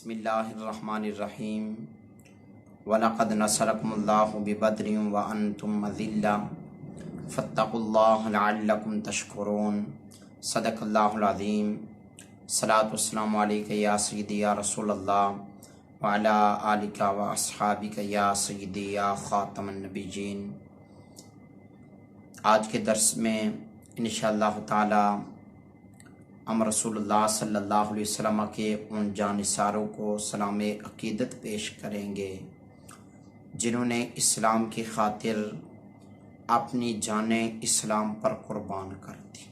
بسم اللہ الرحمن الرحیم وَلَقَدْ نَصَرَكُمُ اللَّهُ بِبَدْرٍ وَأَنْتُمْ أَذِلَّةٌ فَاتَّقُوا اللَّهَ لَعَلَّكُمْ تَشْكُرُونَ صدق اللہ العظیم۔ صلاۃ والسلام علیک یا سیدی یا رسول اللہ وعلی آلک و اصحابک یا سیدی یا خاتم النبیین۔ آج کے درس میں انشاءاللہ تعالی ہم رسول اللہ صلی اللہ علیہ وسلم کے ان جانثاروں کو سلام عقیدت پیش کریں گے جنہوں نے اسلام کی خاطر اپنی جانیں اسلام پر قربان کر دی،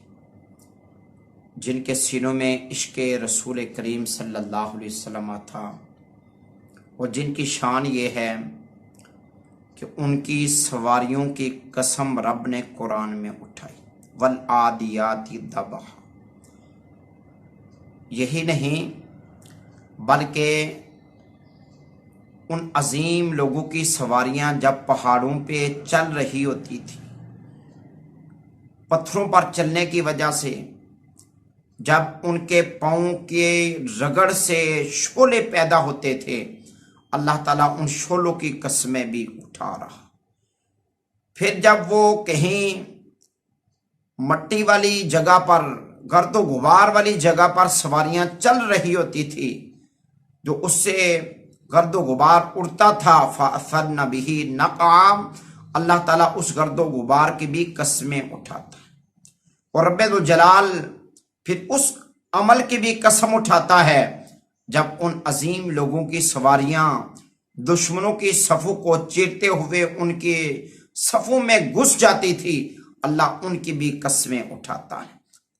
جن کے سینوں میں عشق رسول کریم صلی اللہ علیہ وسلم تھا، اور جن کی شان یہ ہے کہ ان کی سواریوں کی قسم رب نے قرآن میں اٹھائی، والعادیات ضبحا۔ یہی نہیں بلکہ ان عظیم لوگوں کی سواریاں جب پہاڑوں پہ چل رہی ہوتی تھی، پتھروں پر چلنے کی وجہ سے جب ان کے پاؤں کے رگڑ سے شعلے پیدا ہوتے تھے، اللہ تعالیٰ ان شعلوں کی قسمیں بھی اٹھا رہا۔ پھر جب وہ کہیں مٹی والی جگہ پر، گرد و غبار والی جگہ پر سواریاں چل رہی ہوتی تھی، جو اس سے گرد و غبار اڑتا تھا، فَأَثَرْنَ بِهِ نَقْعًا، اللہ تعالیٰ اس گرد و غبار کی بھی قسمیں اٹھاتا ہے، اور رب ذوالجلال پھر اس عمل کی بھی قسم اٹھاتا ہے جب ان عظیم لوگوں کی سواریاں دشمنوں کی صفوں کو چیرتے ہوئے ان کے صفوں میں گھس جاتی تھی، اللہ ان کی بھی قسمیں اٹھاتا ہے۔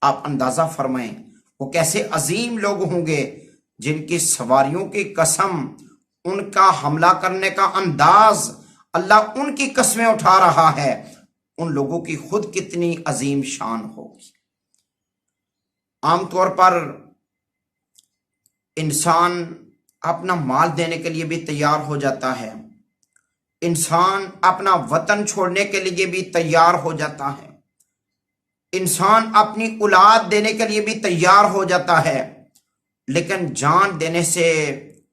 آپ اندازہ فرمائیں وہ کیسے عظیم لوگ ہوں گے جن کی سواریوں کی قسم، ان کا حملہ کرنے کا انداز، اللہ ان کی قسمیں اٹھا رہا ہے، ان لوگوں کی خود کتنی عظیم شان ہوگی۔ عام طور پر انسان اپنا مال دینے کے لیے بھی تیار ہو جاتا ہے، انسان اپنا وطن چھوڑنے کے لیے بھی تیار ہو جاتا ہے، انسان اپنی اولاد دینے کے لیے بھی تیار ہو جاتا ہے، لیکن جان دینے سے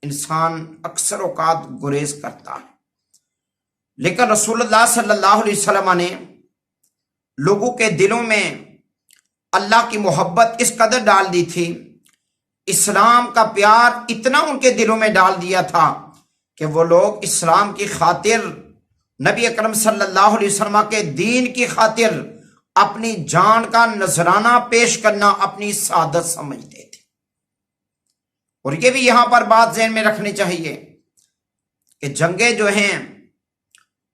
انسان اکثر اوقات گریز کرتا ہے۔ لیکن رسول اللہ صلی اللہ علیہ وسلم نے لوگوں کے دلوں میں اللہ کی محبت اس قدر ڈال دی تھی، اسلام کا پیار اتنا ان کے دلوں میں ڈال دیا تھا کہ وہ لوگ اسلام کی خاطر، نبی اکرم صلی اللہ علیہ وسلم کے دین کی خاطر اپنی جان کا نذرانہ پیش کرنا اپنی سعادت سمجھتے تھے۔ اور یہ بھی یہاں پر بات ذہن میں رکھنی چاہیے کہ جنگیں جو ہیں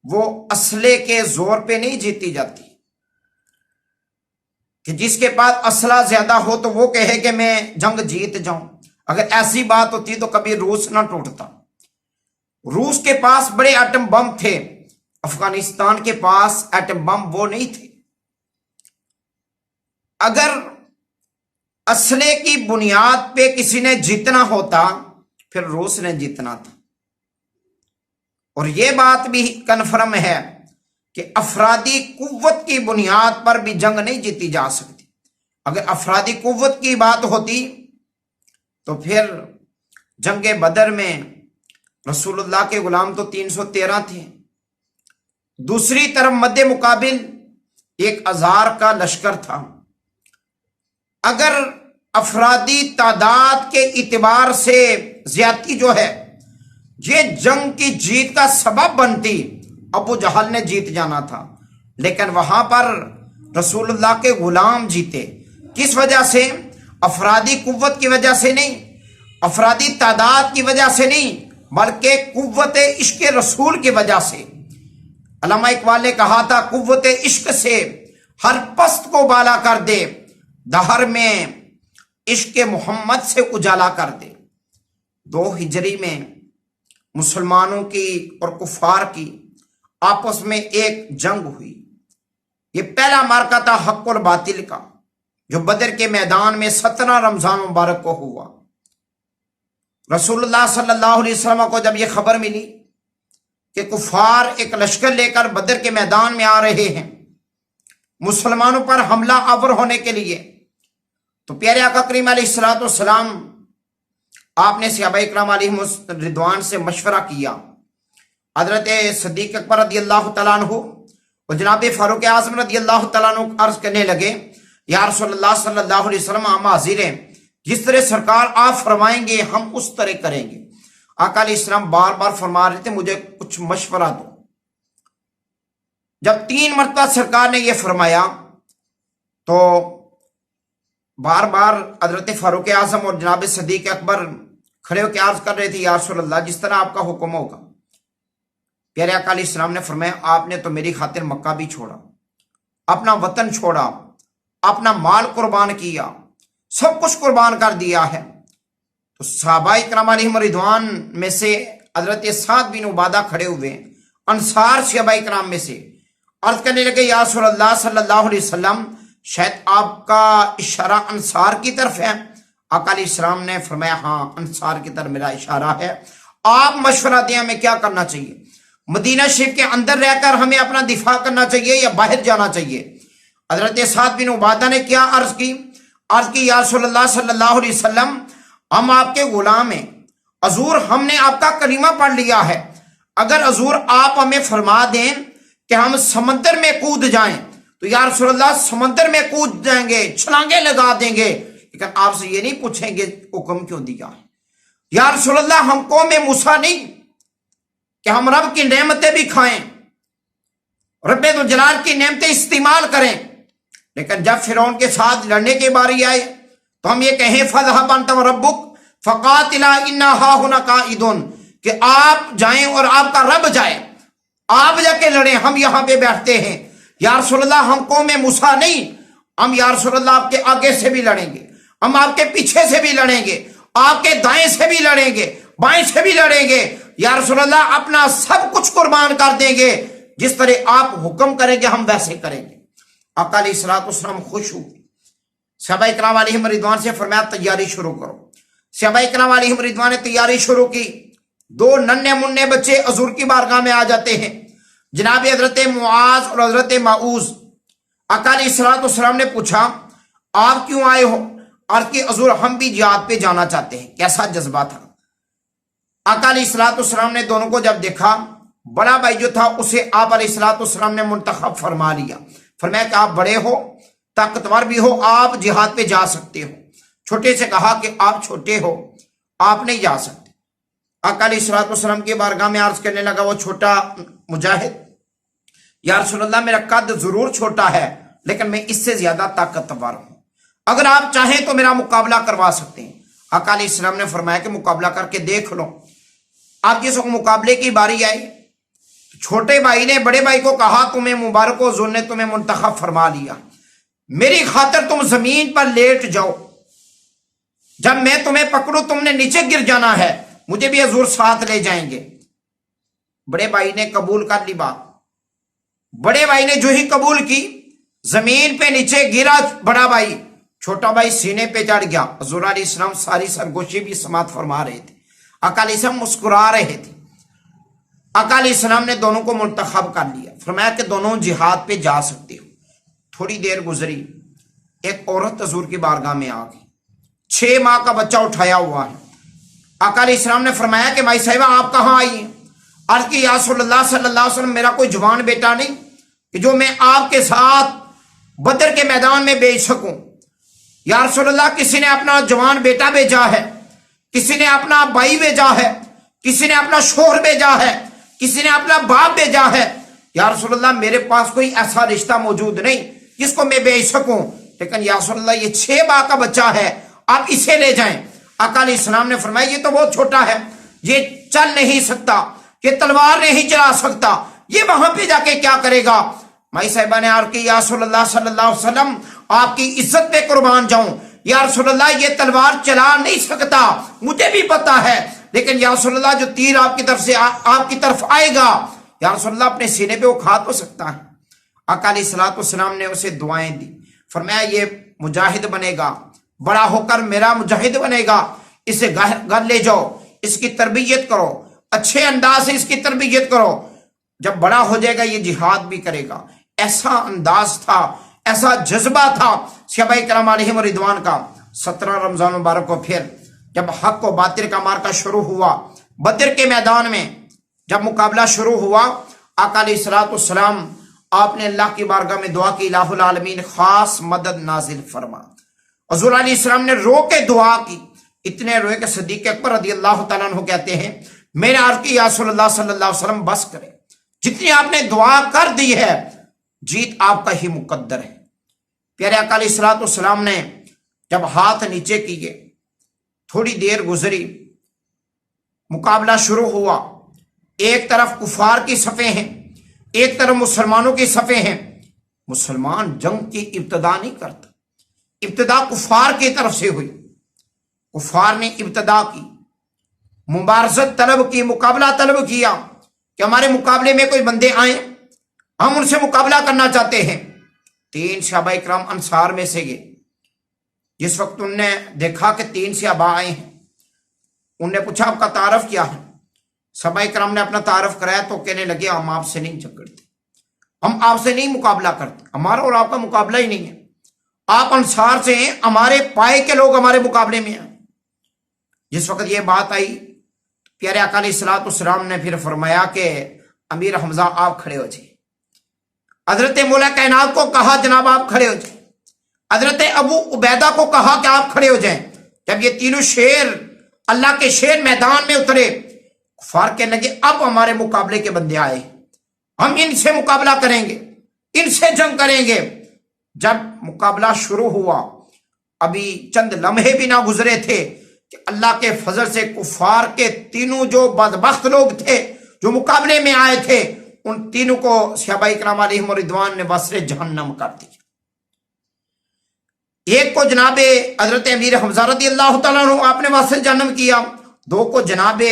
وہ اسلحے کے زور پہ نہیں جیتی جاتی، کہ جس کے پاس اسلحہ زیادہ ہو تو وہ کہے کہ میں جنگ جیت جاؤں۔ اگر ایسی بات ہوتی تو کبھی روس نہ ٹوٹتا۔ روس کے پاس بڑے ایٹم بم تھے، افغانستان کے پاس ایٹم بم وہ نہیں تھے۔ اگر اسلحے کی بنیاد پہ کسی نے جیتنا ہوتا پھر روس نے جیتنا تھا۔ اور یہ بات بھی کنفرم ہے کہ افرادی قوت کی بنیاد پر بھی جنگ نہیں جیتی جا سکتی۔ اگر افرادی قوت کی بات ہوتی تو پھر جنگ بدر میں رسول اللہ کے غلام تو 313 تھے، دوسری طرف مد مقابل 1000 کا لشکر تھا۔ اگر افرادی تعداد کے اعتبار سے زیادتی جو ہے یہ جنگ کی جیت کا سبب بنتی، ابو جہل نے جیت جانا تھا، لیکن وہاں پر رسول اللہ کے غلام جیتے۔ کس وجہ سے؟ افرادی قوت کی وجہ سے نہیں، افرادی تعداد کی وجہ سے نہیں، بلکہ قوت عشق رسول کی وجہ سے۔ علامہ اقبال نے کہا تھا، قوت عشق سے ہر پست کو بالا کر دے، دہر میں عشق محمد سے اجالا کر دے۔ 2 ہجری میں مسلمانوں کی اور کفار کی آپس میں ایک جنگ ہوئی۔ یہ پہلا معرکہ تھا حق اور باطل کا، جو بدر کے میدان میں 17 رمضان مبارک کو ہوا۔ رسول اللہ صلی اللہ علیہ وسلم کو جب یہ خبر ملی کہ کفار ایک لشکر لے کر بدر کے میدان میں آ رہے ہیں مسلمانوں پر حملہ آور ہونے کے لیے، تو پیارے آقا کریم علیہ السلام آپ نے صحابہ اکرام علیہم رضوان سے مشورہ کیا. حضرت صدیق اکبر رضی اللہ تعالیٰ عنہ اور جناب فاروق اعظم رضی اللہ تعالیٰ عنہ عرض کرنے لگے یا رسول اللہ صلی اللہ علیہ وسلم ہم حاضر ہیں، جس طرح سرکار آپ فرمائیں گے ہم اس طرح کریں گے. آقا علیہ السلام بار بار فرما رہے تھے مجھے کچھ مشورہ دو. جب 3 مرتبہ سرکار نے یہ فرمایا تو بار بار حضرت فاروق اعظم اور جناب صدیق اکبر کھڑے ہو کے عرض کر رہے تھے یا رسول اللہ جس طرح آپ کا حکم ہوگا. پیارے آقا علیہ السلام نے فرمایا آپ نے تو میری خاطر مکہ بھی چھوڑا، اپنا وطن چھوڑا، اپنا مال قربان کیا، سب کچھ قربان کر دیا ہے. تو صحابہ اکرام علیہم رضوان میں سے حضرت سعد بن عبادہ کھڑے ہوئے، انصار صحابہ اکرام میں سے، عرض کرنے لگے یا رسول اللہ صلی اللہ علیہ وسلم شاید آپ کا اشارہ انصار کی طرف ہے. آقا علیہ السلام نے فرمایا ہاں انصار کی طرف میرا اشارہ ہے، آپ مشورہ دیں ہمیں کیا کرنا چاہیے، مدینہ شریف کے اندر رہ کر ہمیں اپنا دفاع کرنا چاہیے یا باہر جانا چاہیے. حضرت سعد بن عبادہ نے کیا عرض کی یا رسول اللہ صلی اللہ علیہ وسلم ہم آپ کے غلام ہیں، حضور ہم نے آپ کا کلمہ پڑھ لیا ہے، اگر حضور آپ ہمیں فرما دیں کہ ہم سمندر میں کود جائیں تو یا رسول اللہ سمندر میں کود جائیں گے، چھلانگیں لگا دیں گے، لیکن آپ سے یہ نہیں پوچھیں گے حکم کیوں دیا ہے. یا رسول اللہ ہم قوم موسیٰ نہیں کہ ہم رب کی نعمتیں بھی کھائیں، رب جلال کی نعمتیں استعمال کریں، لیکن جب فرعون کے ساتھ لڑنے کی باری آئے تو ہم یہ کہیں فَذْهَبْ أَنْتَ وَرَبُّكَ فَقَاتِلَا إِنَّا هَاهُنَا قَاعِدُونَ کہ آپ جائیں اور آپ کا رب جائے، آپ جا کے لڑیں، ہم یہاں پہ بیٹھتے ہیں. یا رسول اللہ ہم قوم موسیٰ نہیں، ہم یا رسول اللہ آپ کے آگے سے بھی لڑیں گے، ہم آپ کے پیچھے سے بھی لڑیں گے، آپ کے دائیں سے بھی لڑیں گے، بائیں سے بھی لڑیں گے، یا رسول اللہ اپنا سب کچھ قربان کر دیں گے، جس طرح آپ حکم کریں گے ہم ویسے کریں گے. آقا علیہ السلام خوش ہوئے، صحابہ اکرام علیہم رضوان سے فرمایا تیاری شروع کرو. صحابہ اکرام علیہم رضوان نے تیاری شروع کی. 2 ننھے منھے بچے حضور کی بارگاہ میں آ جاتے ہیں، جناب حضرت معاذ اور حضرت معوذ. آقا علیہ السلام نے پوچھا آپ کیوں آئے ہو؟ اور کہ حضور ہم بھی جہاد پہ جانا چاہتے ہیں. کیسا جذبہ تھا. آقا علیہ السلام نے دونوں کو جب دیکھا، بڑا بھائی جو تھا اسے آپ علیہ السلام نے منتخب فرما لیا، فرمایا کہ آپ بڑے ہو، طاقتور بھی ہو، آپ جہاد پہ جا سکتے ہو. چھوٹے سے کہا کہ آپ چھوٹے ہو، آپ نہیں جا سکتے. آقا علیہ السلام کی بارگاہ میں عرض کرنے لگا وہ چھوٹا مجاہد یا رسول اللہ میرا قد ضرور چھوٹا ہے لیکن میں اس سے زیادہ طاقتور ہوں، اگر آپ چاہیں تو میرا مقابلہ کروا سکتے ہیں. آقا علیہ السلام نے فرمایا کہ مقابلہ کر کے دیکھ لو. آپ جس وقت مقابلے کی باری آئی چھوٹے بھائی نے بڑے بھائی کو کہا تمہیں مبارک ہو، حضور نے تمہیں منتخب فرما لیا، میری خاطر تم زمین پر لیٹ جاؤ، جب میں تمہیں پکڑوں تم نے نیچے گر جانا ہے، مجھے بھی حضور ساتھ لے جائیں گے. بڑے بھائی نے قبول کر لی بات. بڑے بھائی نے جو ہی قبول کی زمین پہ نیچے گرا بڑا بھائی، چھوٹا بھائی سینے پہ چڑھ گیا. حضور علیہ السلام ساری سرگوشی بھی سماعت فرما رہے تھے، آقا علیہ السلام مسکرا رہے تھے. آقا علیہ السلام نے دونوں کو منتخب کر لیا، فرمایا کہ دونوں جہاد پہ جا سکتے ہو. تھوڑی دیر گزری، ایک عورت حضور کی بارگاہ میں آ گئی، 6 ماہ کا بچہ اٹھایا ہوا ہے. آقا علیہ السلام نے فرمایا کہ مائی صاحبہ آپ کہاں آئی ہیں؟ عرض کی یا رسول اللہ صلی اللہ علیہ وسلم میرا کوئی جوان بیٹا نہیں کہ جو میں آپ کے ساتھ بدر کے میدان میں بھیج سکوں. یا رسول اللہ کسی نے اپنا جوان بیٹا بھیجا ہے، کسی نے اپنا بھائی بھیجا ہے، کسی نے اپنا شوہر بھیجا ہے، کسی نے اپنا باپ بھیجا ہے. یا رسول اللہ میرے پاس کوئی ایسا رشتہ موجود نہیں جس کو میں بھیج سکوں، لیکن یا رسول اللہ یہ 6 ماہ کا بچہ ہے، آپ اسے لے جائیں. آقا علیہ السلام نے فرمایا یہ تو بہت چھوٹا ہے، یہ چل نہیں سکتا، یہ تلوار نہیں چلا سکتا، یہ وہاں پہ جا کے کیا کرے گا. مائی صاحبہ نے عرض کی یا رسول اللہ صلی اللہ علیہ وسلم آپ کی عزت پہ قربان جاؤں، یا رسول اللہ یہ تلوار چلا نہیں سکتا، مجھے بھی پتا ہے، لیکن یا رسول اللہ جو تیر آپ کی طرف سے آپ کی طرف آئے گا یا رسول اللہ اپنے سینے پہ وہ کھا تو سکتا ہے. آقا علیہ السلام نے اسے دعائیں دی، فرمایا یہ مجاہد بنے گا، بڑا ہو کر میرا مجاہد بنے گا، اسے گھر لے جاؤ، اس کی تربیت کرو، اچھے انداز سے اس کی تربیت کرو، جب بڑا ہو جائے گا یہ جہاد بھی کرے گا. ایسا انداز تھا، ایسا جذبہ تھا صحابہ کرام علیہم رضوان کا. 17 رمضان مبارک کو پھر جب حق و باطل کا مارکا شروع ہوا بدر کے میدان میں، جب مقابلہ شروع ہوا، آقا علیہ الصلوۃ والسلام آپ نے اللہ کی بارگاہ میں دعا کی، الہ العالمین خاص مدد نازل فرما۔ حضور علیہ السلام نے رو کے دعا کی، اتنے روئے کہ صدیق اکبر رضی اللہ تعالیٰ عنہ کہتے ہیں میں نے عرض کی یا رسول اللہ صلی اللہ علیہ وسلم بس کرے، جتنی آپ نے دعا کر دی ہے جیت آپ کا ہی مقدر ہے۔ پیارے آقا علیہ الصلوۃ والسلام نے جب ہاتھ نیچے کیے، تھوڑی دیر گزری، مقابلہ شروع ہوا، ایک طرف کفار کی صفیں ہیں، ایک طرف مسلمانوں کی صفیں ہیں۔ مسلمان جنگ کی ابتدا نہیں کرتا، ابتدا کفار کی طرف سے ہوئی، کفار نے ابتدا کی، مبارزت طلب کی، مقابلہ طلب کیا کہ ہمارے مقابلے میں کوئی بندے آئیں، ہم ان سے مقابلہ کرنا چاہتے ہیں۔ 3 صحابہ کرام انصار میں سے گئے، جس وقت انہوں نے دیکھا کہ 3 صحابہ آئے ہیں، انہوں نے پوچھا آپ کا تعارف کیا ہے؟ صحابہ کرام نے اپنا تعارف کرایا تو کہنے لگے ہم آپ سے نہیں جھگڑتے، ہم آپ سے نہیں مقابلہ کرتے، ہمارا اور آپ کا مقابلہ ہی نہیں ہے، آپ انصار سے ہیں، ہمارے پائے کے لوگ ہمارے مقابلے میں آئے۔ جس وقت یہ بات آئی، پیارے آقا علیہ الصلوۃ والسلام نے پھر فرمایا کہ امیر حمزہ آپ کھڑے ہو جائیں۔ حضرت مولا کائنات کو کہا جناب آپ کھڑے ہو جائیں، حضرت ابو عبیدہ کو کہا کہ آپ کھڑے ہو جائیں۔ جب یہ تینوں شیر، اللہ کے شیر میدان میں اترے، کفار کہنے لگے اب ہمارے مقابلے کے بندے آئے، ہم ان سے مقابلہ کریں گے، ان سے جنگ کریں گے۔ جب مقابلہ شروع ہوا، ابھی چند لمحے بھی نہ گزرے تھے کہ اللہ کے فضل سے کفار کے تینوں جو بدبخت لوگ تھے جو مقابلے میں آئے تھے، ان تینوں کو صحابہ کرام علیہم رضوان نے وصر جہنم کر دیا۔ ایک کو جناب حضرت امیر حمزہ رضی اللہ تعالیٰ عنہ آپ نے وصر جہنم کیا، 2 کو جناب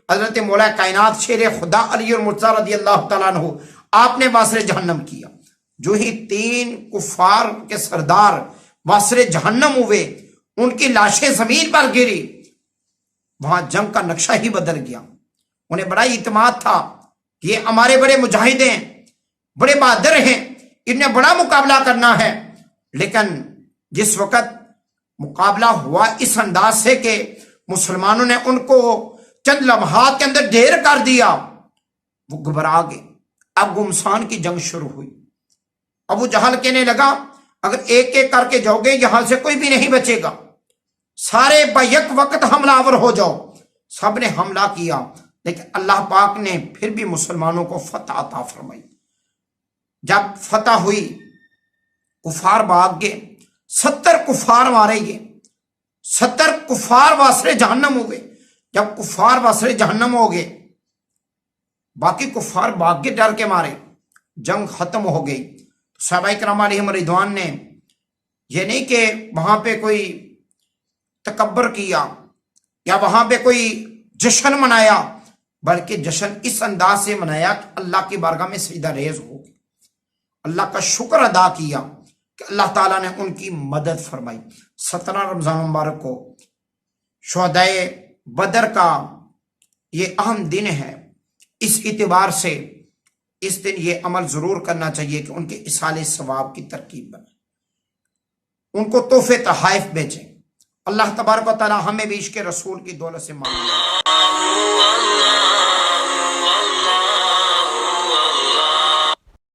حضرت مولا کائنات شیر خدا علی المرتضیٰ رضی اللہ تعالیٰ عنہ آپ نے وصر جہنم کیا۔ جو ہی 3 کفار کے سردار وصر جہنم ہوئے، ان کی لاشیں زمین پر گری، وہاں جنگ کا نقشہ ہی بدل گیا۔ انہیں بڑا اعتماد تھا کہ یہ ہمارے بڑے مجاہد ہیں، بڑے بہادر ہیں، انہیں بڑا مقابلہ کرنا ہے۔ لیکن جس وقت مقابلہ ہوا اس انداز سے کہ مسلمانوں نے ان کو چند لمحات کے اندر ڈھیر کر دیا، وہ گھبرا گئے۔ اب گمسان کی جنگ شروع ہوئی۔ ابو جہل کہنے لگا اگر ایک ایک کر کے جاؤ گے یہاں سے کوئی بھی نہیں بچے گا، سارے بیک وقت حملہ آور ہو جاؤ۔ سب نے حملہ کیا، لیکن اللہ پاک نے پھر بھی مسلمانوں کو فتح عطا فرمائی۔ جب فتح ہوئی، کفار بھاگ گئے، 70 کفار مارے گئے، 70 کفار واسرے جہنم ہو گئے۔ جب کفار واسرے جہنم ہو گئے، باقی کفار بھاگ کے ڈر کے مارے، جنگ ختم ہو گئی۔ صحابہ کرام علیہم رضوان نے یہ نہیں کہ وہاں پہ کوئی تکبر کیا یا وہاں پہ کوئی جشن منایا، بلکہ جشن اس انداز سے منایا کہ اللہ کی بارگاہ میں سجدہ ریز ہو گئی، اللہ کا شکر ادا کیا کہ اللہ تعالیٰ نے ان کی مدد فرمائی۔ 17 رمضان مبارک کو شہدائے بدر کا یہ اہم دن ہے۔ اس اعتبار سے اس دن یہ عمل ضرور کرنا چاہیے کہ ان کے اصال ثواب کی ترکیب بنے، ان کو تحفے تحائف بھیجیں۔ اللہ تبارک و تعالی ہمیں بھی عشق رسول کی دولت سے مانگے۔